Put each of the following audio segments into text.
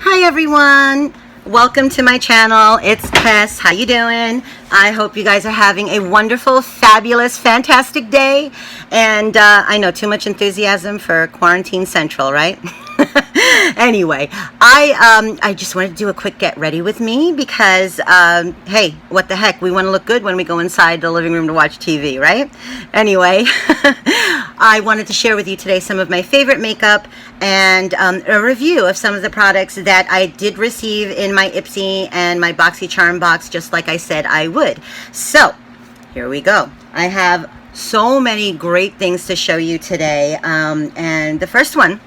Hi everyone, welcome to my channel. It's Tess. How you doing? I hope you guys are having a wonderful, fabulous, fantastic day. And I know, too much enthusiasm for Quarantine Central, right? Anyway, I just wanted to do a quick get ready with me because hey, what the heck, we want to look good when we go inside the living room to watch TV, right? Anyway, I wanted to share with you today some of my favorite makeup and a review of some of the products that I did receive in my Ipsy and my Boxycharm box, just like I said I would. So here we go. I have so many great things to show you today, and the first one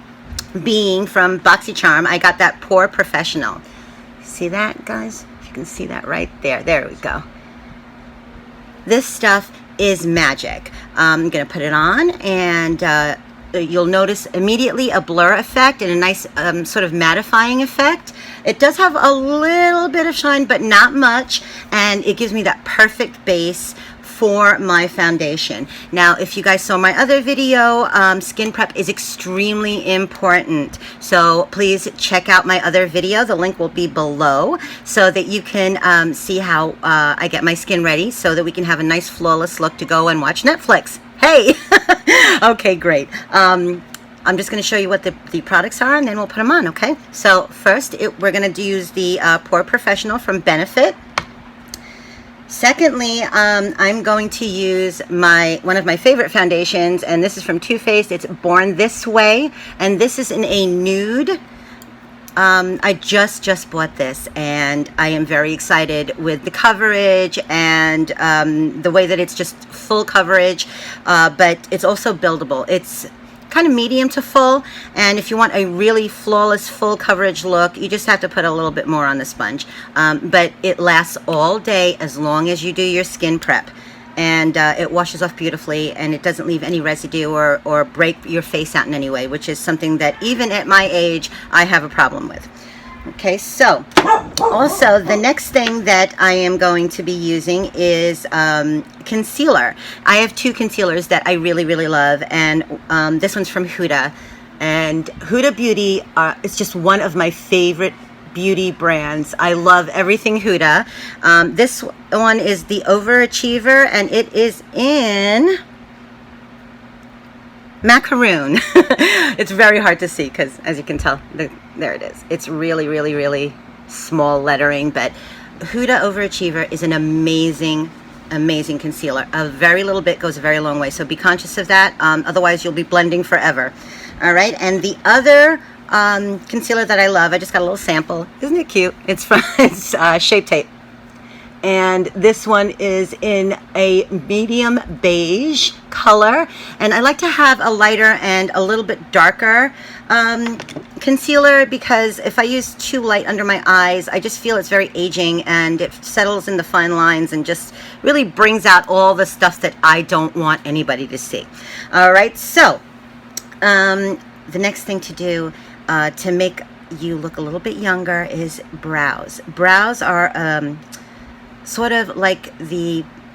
being from Boxycharm. I got that Porefessional. See that, guys? If you can see that right there. There we go. This stuff is magic. I'm gonna put it on, and you'll notice immediately a blur effect and a nice sort of mattifying effect. It does have a little bit of shine, but not much, and it gives me that perfect base for my foundation. Now, if you guys saw my other video, skin prep is extremely important. So please check out my other video. The link will be below so that you can see how I get my skin ready so that we can have a nice flawless look to go and watch Netflix. Hey! Okay, great. I'm just going to show you what the products are, and then we'll put them on, okay? So first, we're going to use the Porefessional from Benefit. Secondly, I'm going to use one of my favorite foundations, and this is from Too Faced. It's Born This Way, and this is in a nude. I just bought this, and I am very excited with the coverage and the way that it's just full coverage, but it's also buildable. It's kind of medium to full, and if you want a really flawless full coverage look, you just have to put a little bit more on the sponge, but it lasts all day as long as you do your skin prep, and it washes off beautifully, and it doesn't leave any residue or break your face out in any way, which is something that even at my age I have a problem with. Okay, so also the next thing that I am going to be using is concealer. I have two concealers that I really love, and this one's from Huda, and Huda Beauty is just one of my favorite beauty brands. I love everything Huda. This one is the Overachiever, and it is in macaroon. It's very hard to see because, as you can tell, there it is. It's really small lettering, but Huda Overachiever is an amazing concealer. A very little bit goes a very long way, so be conscious of that. Otherwise, you'll be blending forever. All right, and the other concealer that I love, I just got a little sample. Isn't it cute? It's from Shape Tape. And this one is in a medium beige color, and I like to have a lighter and a little bit darker concealer, because if I use too light under my eyes, I just feel it's very aging, and it settles in the fine lines and just really brings out all the stuff that I don't want anybody to see. All right, so the next thing to do to make you look a little bit younger is brows. Brows are sort of like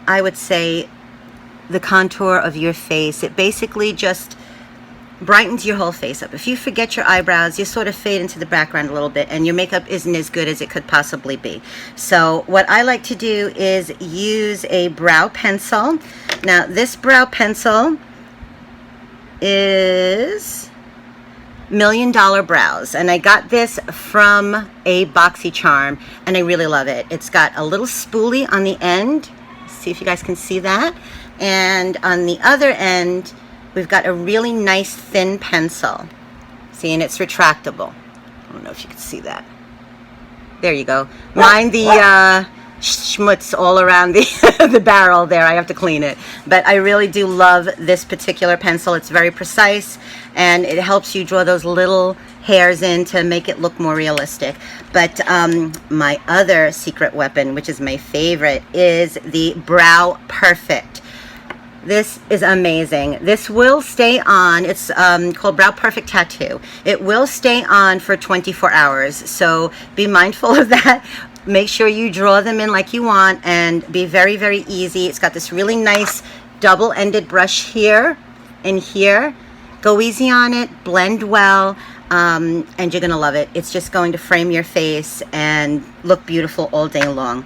I would say, the contour of your face. It basically just brightens your whole face up. If you forget your eyebrows, you sort of fade into the background a little bit, and your makeup isn't as good as it could possibly be. So what I like to do is use a brow pencil. Now, this brow pencil is Million Dollar Brows, and I got this from a Boxycharm, and I really love it. It's got a little spoolie on the end. See if you guys can see that. And on the other end, we've got a really nice thin pencil. See, and it's retractable. I don't know if you can see that. There you go. Mind the schmutz all around the barrel there. I have to clean it, but I really do love this particular pencil. It's very precise, and it helps you draw those little hairs in to make it look more realistic. But my other secret weapon, which is my favorite, is the Bperfect. This is amazing. This will stay on. It's called Bperfect Tattoo. It will stay on for 24 hours, so be mindful of that. Make sure you draw them in like you want, and be very easy. It's got this really nice double-ended brush here and here. Go easy on it, blend well, and you're gonna love it. It's just going to frame your face and look beautiful all day long.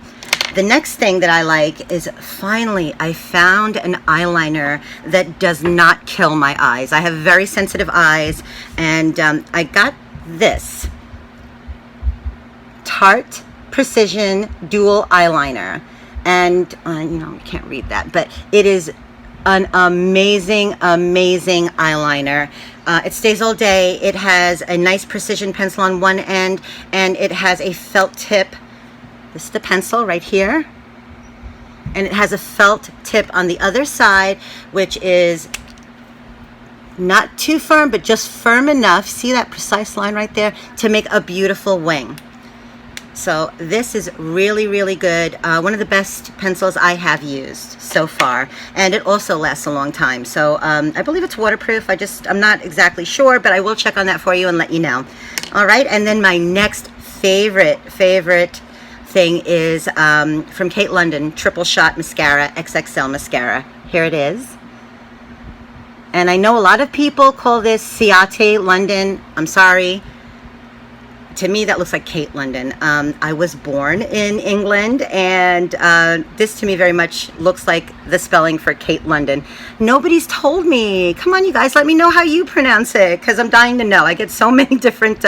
The next thing that I like is, finally, I found an eyeliner that does not kill my eyes. I have very sensitive eyes, and I got this Tarte Precision Dual Eyeliner. And, you know, you can't read that, but it is an amazing, amazing eyeliner. It stays all day. It has a nice precision pencil on one end, and it has a felt tip. This is the pencil right here, and it has a felt tip on the other side, which is not too firm, but just firm enough, see that precise line right there, to make a beautiful wing. So this is really, really good. One of the best pencils I have used so far, and it also lasts a long time. So I believe it's waterproof. I'm not exactly sure, but I will check on that for you and let you know. All right, and then my next favorite thing is from Ciatte London, Triple Shot Mascara, XXL Mascara. Here it is. And I know a lot of people call this Ciatte London. I'm sorry. To me, that looks like Ciatte London. I was born in England, and this to me very much looks like the spelling for Ciatte London. Nobody's told me. Come on, you guys, let me know how you pronounce it, because I'm dying to know. I get so many different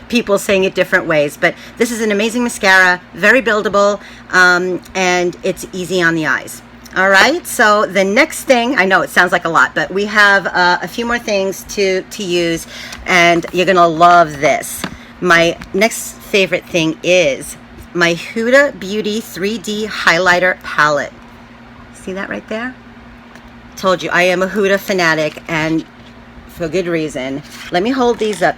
people saying it different ways. But this is an amazing mascara, very buildable, and it's easy on the eyes. All right, so the next thing, I know it sounds like a lot, but we have a few more things to use, and you're gonna love this. My next favorite thing is my Huda Beauty 3D Highlighter Palette. See that right there? Told you, I am a Huda fanatic, and for good reason. Let me hold these up.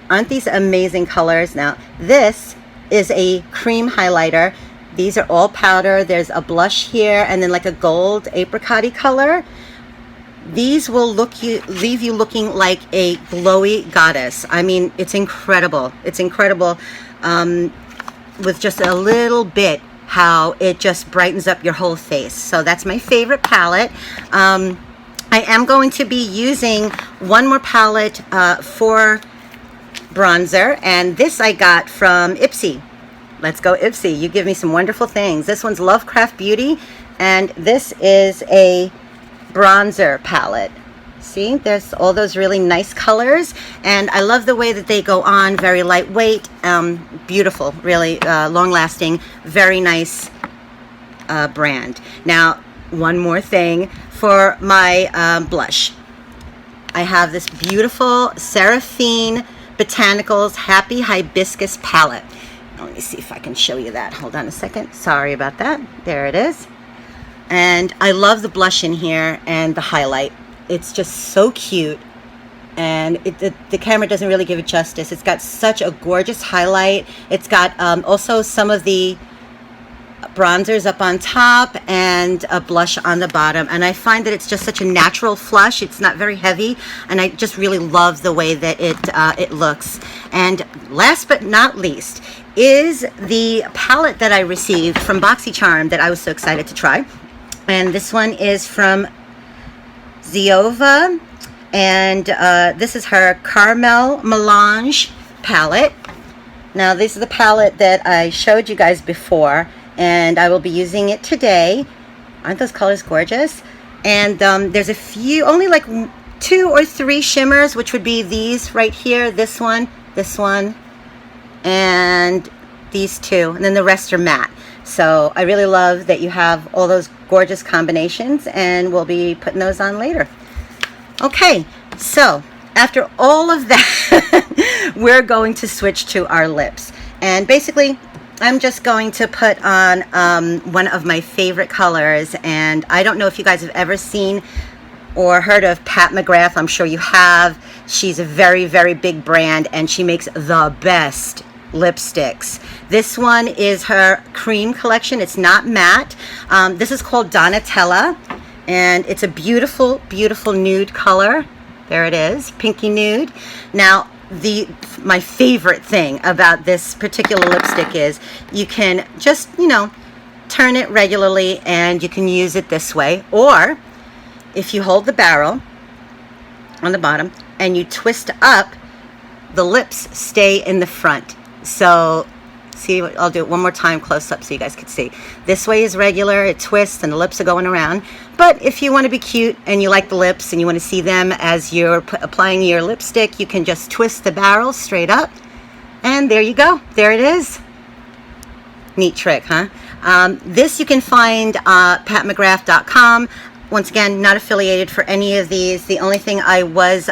Aren't these amazing colors? Now, this is a cream highlighter. These are all powder. There's a blush here, and then like a gold apricot-y color. These will leave you looking like a glowy goddess. I mean, it's incredible. It's incredible with just a little bit how it just brightens up your whole face. So that's my favorite palette. I am going to be using one more palette for bronzer, and this I got from Ipsy. Let's go Ipsy. You give me some wonderful things. This one's Lovecraft Beauty, and this is a bronzer palette. See, there's all those really nice colors, and I love the way that they go on. Very lightweight, beautiful, really long-lasting, very nice brand. Now, one more thing for my blush. I have this beautiful Seraphine Botanicals Happy Hibiscus palette. Let me see if I can show you that. Hold on a second. Sorry about that. There it is. And I love the blush in here and the highlight. It's just so cute, and the camera doesn't really give it justice. It's got such a gorgeous highlight. It's got also some of the bronzers up on top and a blush on the bottom, and I find that it's just such a natural flush. It's not very heavy, and I just really love the way that it looks. And last but not least is the palette that I received from Boxy Charm that I was so excited to try. And this one is from Zoeva, and this is her Carmel Melange palette. Now, this is the palette that I showed you guys before, and I will be using it today. Aren't those colors gorgeous? And there's a few, only like 2 or 3 shimmers, which would be these right here, this one, and these 2, and then the rest are matte. So I really love that you have all those gorgeous combinations, and we'll be putting those on later. Okay, so after all of that, we're going to switch to our lips. And basically, I'm just going to put on one of my favorite colors. And I don't know if you guys have ever seen or heard of Pat McGrath. I'm sure you have. She's a very, very big brand, and she makes the best lipsticks. This one is her cream collection. It's not matte. This is called Donatella, and it's a beautiful, beautiful nude color. There it is, pinky nude. Now, my favorite thing about this particular lipstick is you can just, you know, turn it regularly, and you can use it this way, or if you hold the barrel on the bottom, and you twist up, the lips stay in the front. So see, I'll do it one more time close up so you guys can see. This way is regular, it twists and the lips are going around. But if you want to be cute and you like the lips and you want to see them as you're applying your lipstick, you can just twist the barrel straight up, and there you go. There it is. Neat trick, huh? This you can find patmcgrath.com. Once again, not affiliated for any of these. The only thing I was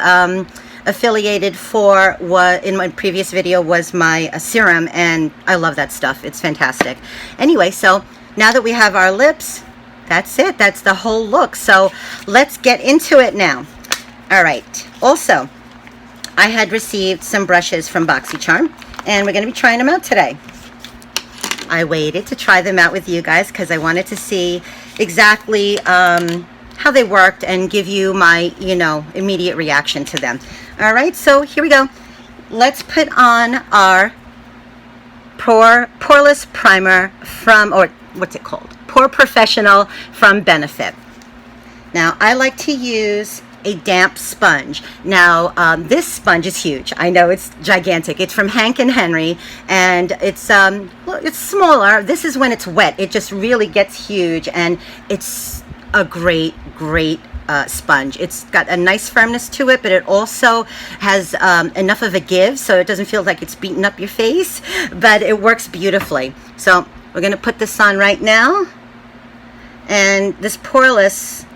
affiliated for in my previous video was my serum, and I love that stuff. It's fantastic. Anyway, so now that we have our lips, that's it. That's the whole look. So let's get into it now. All right. Also, I had received some brushes from Boxycharm, and we're going to be trying them out today. I waited to try them out with you guys because I wanted to see exactly how they worked and give you my, immediate reaction to them. All right, so here we go. Let's put on our Poreless Primer from, or what's it called? Porefessional from Bperfect. Now, I like to use a damp sponge. Now, this sponge is huge. I know it's gigantic. It's from Hank and Henry, and it's it's smaller. This is when it's wet. It just really gets huge, and it's a great sponge. It's got a nice firmness to it, but it also has enough of a give so it doesn't feel like it's beating up your face, but it works beautifully. So we're going to put this on right now, and this Poreless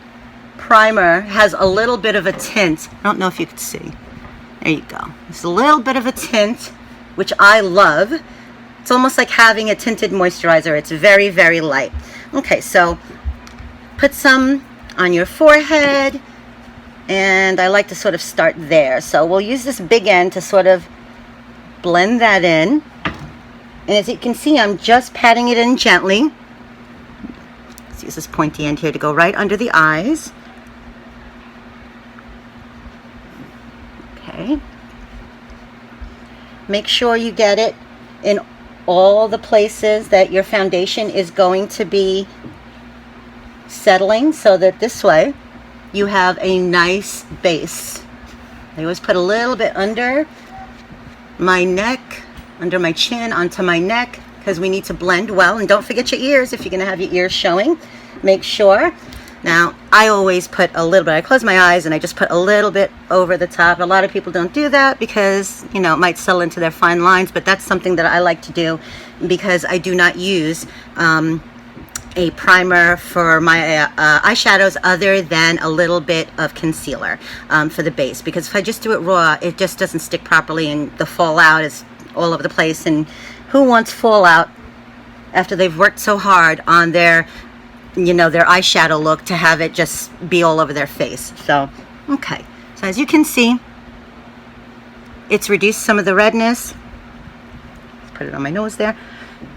Primer has a little bit of a tint. I don't know if you can see. There you go. It's a little bit of a tint, which I love. It's almost like having a tinted moisturizer. It's very, very light. Okay, so put some on your forehead, and I like to sort of start there. So we'll use this big end to sort of blend that in. And as you can see, I'm just patting it in gently. Let's use this pointy end here to go right under the eyes. Okay. Make sure you get it in all the places that your foundation is going to be settling, so that this way you have a nice base. I always put a little bit under my neck, under my chin, onto my neck, because we need to blend well. And don't forget your ears if you're going to have your ears showing. Make sure. Now, I always put a little bit. I close my eyes and I just put a little bit over the top. A lot of people don't do that because, it might settle into their fine lines, but that's something that I like to do because I do not use a primer for my eyeshadows other than a little bit of concealer for the base, because if I just do it raw, it just doesn't stick properly and the fallout is all over the place. And who wants fallout after they've worked so hard on their their eyeshadow look, to have it just be all over their face? So okay, so as you can see, it's reduced some of the redness. Let's put it on my nose there.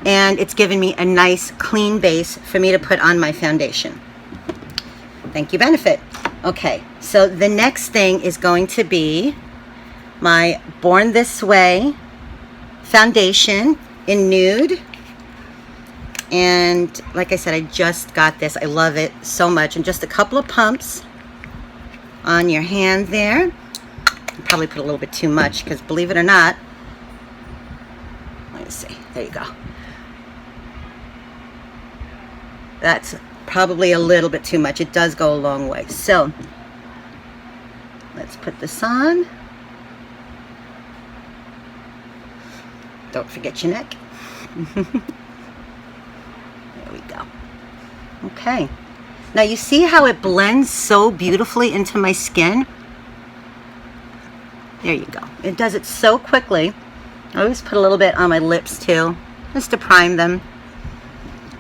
And it's given me a nice clean base for me to put on my foundation. Thank you, Bperfect. Okay, so the next thing is going to be my Born This Way foundation in Nude. And like I said, I just got this. I love it so much. And just a couple of pumps on your hand there. I'll probably put a little bit too much because, believe it or not, let me see. There you go. That's probably a little bit too much. It does go a long way. So let's put this on. Don't forget your neck. There we go. Okay. Now you see how it blends so beautifully into my skin? There you go. It does it so quickly. I always put a little bit on my lips too, just to prime them.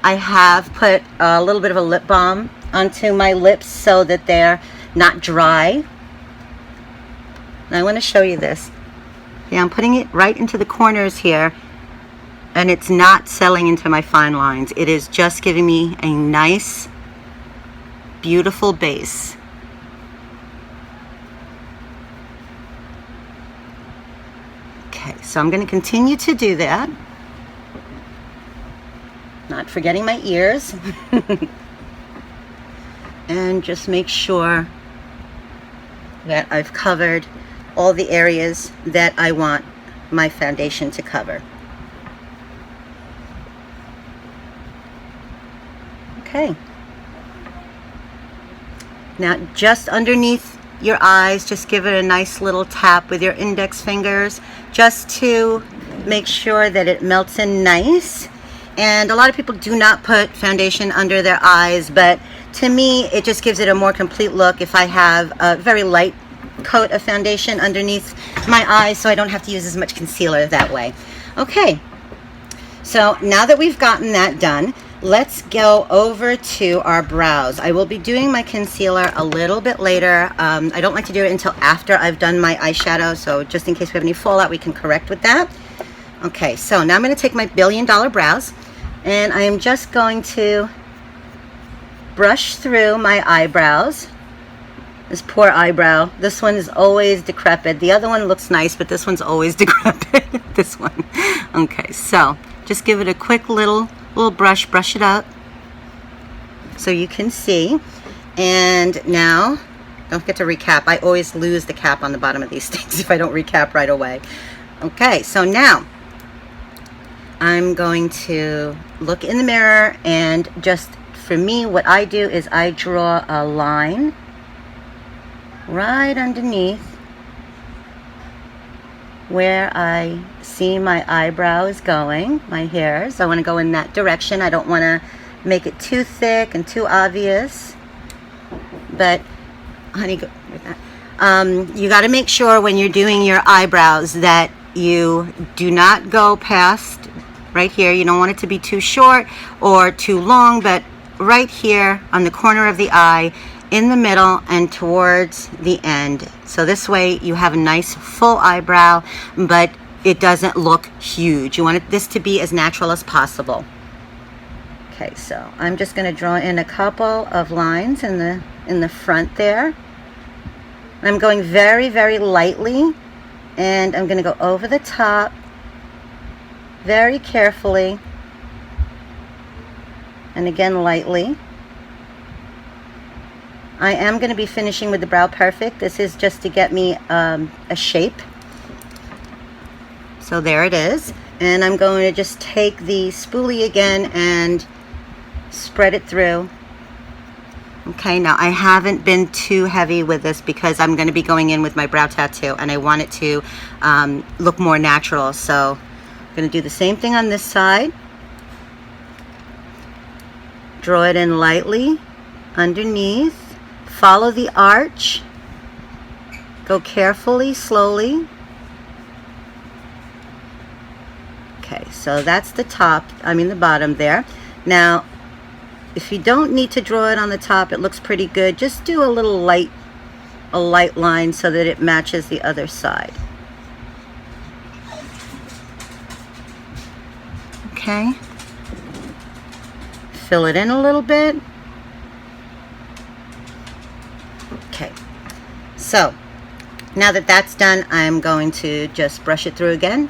I have put a little bit of a lip balm onto my lips so that they're not dry. And I want to show you this. Yeah, I'm putting it right into the corners here, and it's not settling into my fine lines. It is just giving me a nice, beautiful base. Okay, so I'm going to continue to do that. Not forgetting my ears. And just make sure that I've covered all the areas that I want my foundation to cover. Okay. Now just underneath your eyes, just give it a nice little tap with your index fingers just to make sure that it melts in nice. And a lot of people do not put foundation under their eyes, but to me it just gives it a more complete look if I have a very light coat of foundation underneath my eyes, so I don't have to use as much concealer that way. Okay, so now that we've gotten that done, let's go over to our brows. I will be doing my concealer a little bit later. I don't like to do it until after I've done my eyeshadow, so just in case we have any fallout, we can correct with that. Okay, so now I'm going to take my $1 billion brows, and I am just going to brush through my eyebrows. This poor eyebrow. This one is always decrepit. The other one looks nice, but this one's always decrepit. This one. Okay, so just give it a quick little brush it up so you can see. And now, don't forget to recap. I always lose the cap on the bottom of these things if I don't recap right away. Okay, so now I'm going to look in the mirror, and just for me, what I do is I draw a line right underneath where I see my eyebrows going, my hairs. I want to go in that direction. I don't want to make it too thick and too obvious. But, honey, go with that. You got to make sure when you're doing your eyebrows that you do not go past right here. You don't want it to be too short or too long, but right here on the corner of the eye, in the middle and towards the end. So this way you have a nice full eyebrow, but it doesn't look huge. You want this to be as natural as possible. Okay, so I'm just going to draw in a couple of lines in the front there. I'm going very, very lightly, and I'm going to go over the top very carefully, and again lightly. I am going to be finishing with the Bperfect. This is just to get me a shape. So there it is. And I'm going to just take the spoolie again and spread it through. Okay, now I haven't been too heavy with this because I'm going to be going in with my brow tattoo, and I want it to look more natural. So I'm going to do the same thing on this side. Draw it in lightly underneath. Follow the arch. Go carefully, slowly. Okay, so that's the top, the bottom there. Now, if you don't need to draw it on the top, it looks pretty good. Just do a little light line so that it matches the other side. Okay. Fill it in a little bit. Okay, so now that that's done, I'm going to just brush it through again.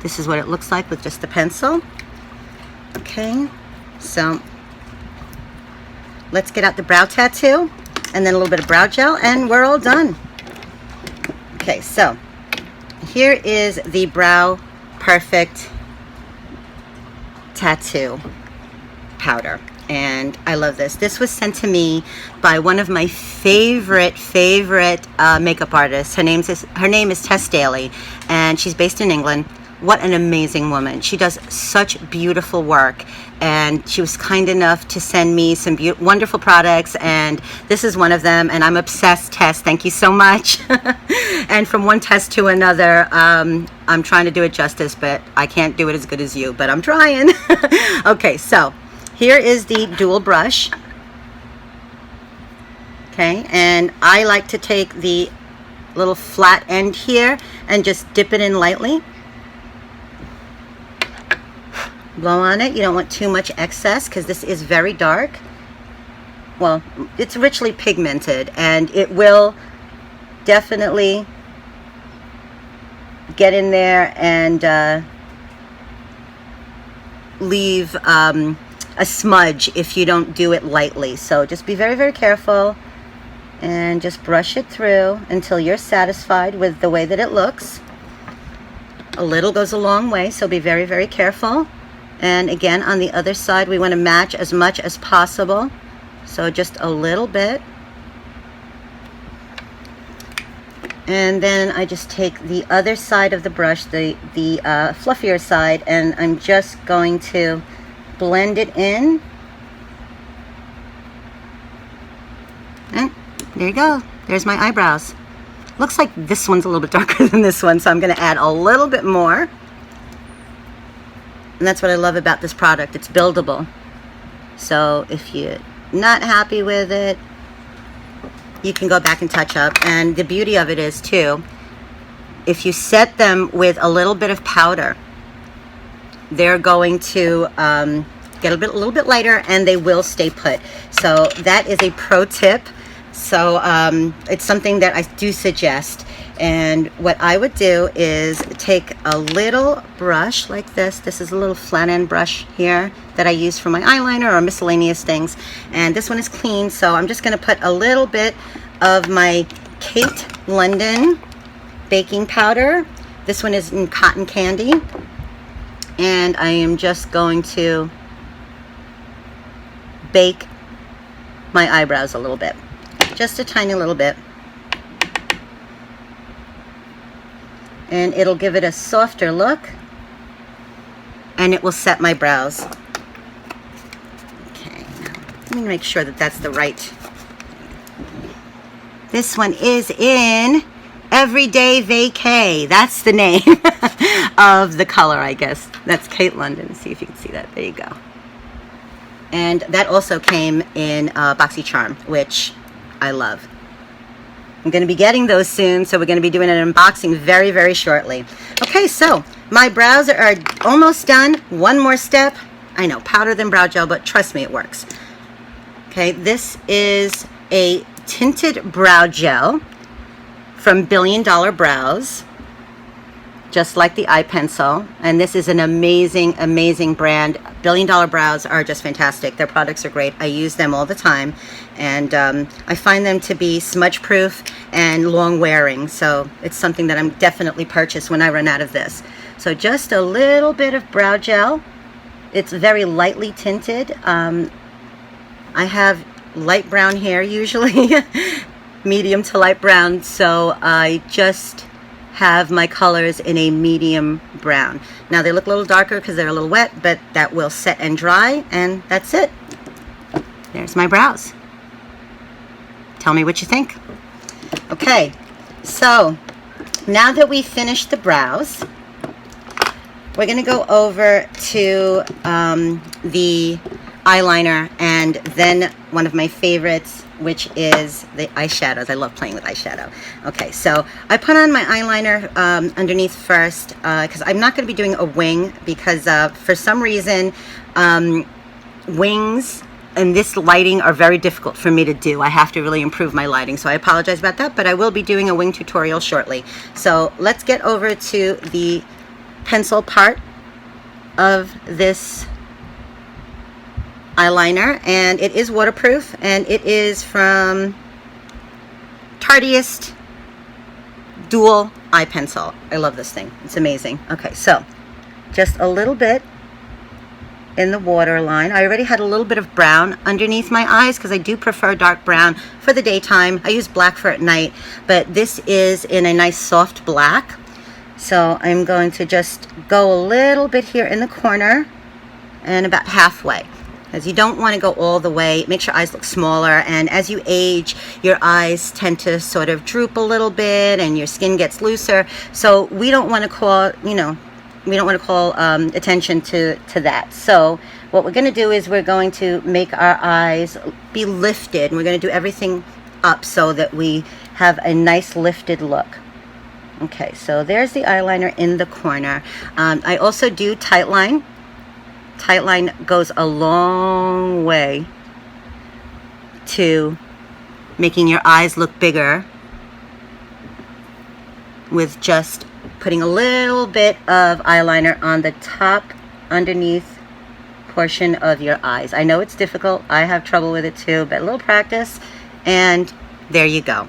This is what it looks like with just the pencil. Okay, so let's get out the brow tattoo and then a little bit of brow gel, and we're all done. Okay, so here is the Bperfect tattoo powder. And I love this. This was sent to me by one of my favorite makeup artists. Her name is Tess Daly, and she's based in England. What an amazing woman. She does such beautiful work, and she was kind enough to send me some wonderful products, and this is one of them, and I'm obsessed. Tess, thank you so much. And from one Tess to another, I'm trying to do it justice, but I can't do it as good as you, but I'm trying. Okay, so here is the dual brush. Okay, and I like to take the little flat end here and just dip it in lightly. Blow on it. You don't want too much excess because this is very dark. Well, it's richly pigmented, and it will definitely get in there and leave a smudge if you don't do it lightly. So just be very, very careful and just brush it through until you're satisfied with the way that it looks. A little goes a long way, so be very, very careful. And again, on the other side, we want to match as much as possible. So just a little bit. And then I just take the other side of the brush, the fluffier side, and I'm just going to blend it in. And there you go. There's my eyebrows. Looks like this one's a little bit darker than this one, so I'm going to add a little bit more. And that's what I love about this product. It's buildable. So if you're not happy with it, you can go back and touch up. And the beauty of it is too, if you set them with a little bit of powder, they're going to get a little bit lighter, and they will stay put. So that is a pro tip. So it's something that I do suggest. And what I would do is take a little brush like this. This is a little flat end brush here that I use for my eyeliner or miscellaneous things. And this one is clean, so I'm just going to put a little bit of my Ciatte London baking powder. This one is in cotton candy. And I am just going to bake my eyebrows a little bit. Just a tiny little bit. And it'll give it a softer look, and it will set my brows. Okay, now let me make sure that that's the right. This one is in Everyday Vacay. That's the name of the color, I guess. That's Ciatte London. See if you can see that. There you go. And that also came in Boxy Charm, which I love. I'm going to be getting those soon, so we're going to be doing an unboxing very, very shortly. Okay, so my brows are almost done. One more step. I know, powder than brow gel, but trust me, it works. Okay, this is a Tinted Brow Gel from Billion Dollar Brows, just like the eye pencil. And this is an amazing, amazing brand. Billion Dollar Brows are just fantastic. Their products are great. I use them all the time. And I find them to be smudge proof and long wearing. So it's something that I'm definitely purchase when I run out of this. So just a little bit of brow gel. It's very lightly tinted. I have light brown hair usually, medium to light brown. So I just have my colors in a medium brown. Now they look a little darker because they're a little wet, but that will set and dry, and that's it. There's my brows. Tell me what you think. Okay, so now that we finished the brows, we're going to go over to the eyeliner, and then one of my favorites, which is the eyeshadows. I love playing with eyeshadow. Okay, so I put on my eyeliner underneath first, because I'm not going to be doing a wing, because for some reason wings and this lighting are very difficult for me to do. I have to really improve my lighting, so I apologize about that, but I will be doing a wing tutorial shortly. So let's get over to the pencil part of this eyeliner, and it is waterproof, and it is from Tartiest Dual Eye Pencil. I love this thing. It's amazing. Okay, so just a little bit in the waterline. I already had a little bit of brown underneath my eyes because I do prefer dark brown for the daytime. I use black for at night, but this is in a nice soft black. So I'm going to just go a little bit here in the corner and about halfway, as you don't want to go all the way. It makes your eyes look smaller, and as you age, your eyes tend to sort of droop a little bit and your skin gets looser. So we don't want to call, we don't want to call attention to that. So what we're going to do is we're going to make our eyes be lifted, and we're going to do everything up so that we have a nice lifted look. Okay, so there's the eyeliner in the corner. I also do Tightline. Tightline goes a long way to making your eyes look bigger with just putting a little bit of eyeliner on the top underneath portion of your eyes. I know it's difficult. I have trouble with it too, but a little practice and there you go.